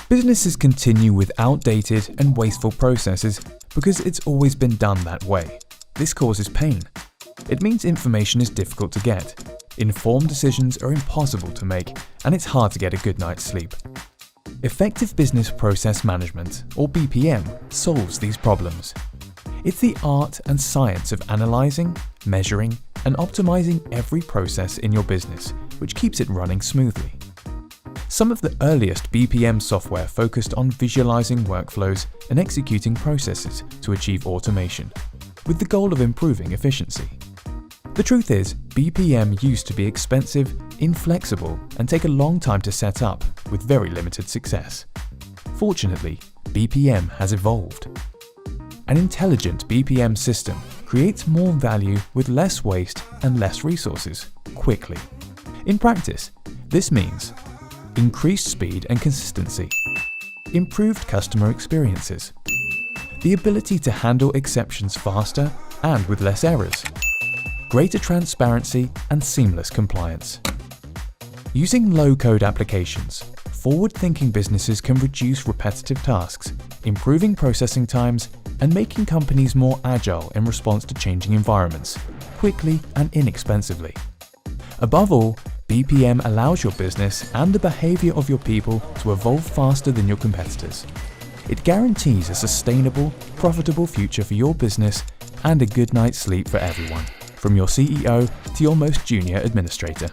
Businesses continue with outdated and wasteful processes because it's always been done that way. This causes pain. It means information is difficult to get, informed decisions are impossible to make, and it's hard to get a good night's sleep. Effective Business Process Management, or BPM, solves these problems. It's the art and science of analyzing, measuring, and optimizing every process in your business, which keeps it running smoothly. Some of the earliest BPM software focused on visualizing workflows and executing processes to achieve automation, with the goal of improving efficiency. The truth is, BPM used to be expensive, inflexible, and take a long time to set up, with very limited success. Fortunately, BPM has evolved. An intelligent BPM system creates more value with less waste and less resources, quickly. In practice, this means increased speed and consistency, improved customer experiences, the ability to handle exceptions faster and with less errors, greater transparency and seamless compliance. Using low-code applications, forward-thinking businesses can reduce repetitive tasks, improving processing times, and making companies more agile in response to changing environments, quickly and inexpensively. Above all, BPM allows your business and the behavior of your people to evolve faster than your competitors. It guarantees a sustainable, profitable future for your business and a good night's sleep for everyone, from your CEO to your most junior administrator.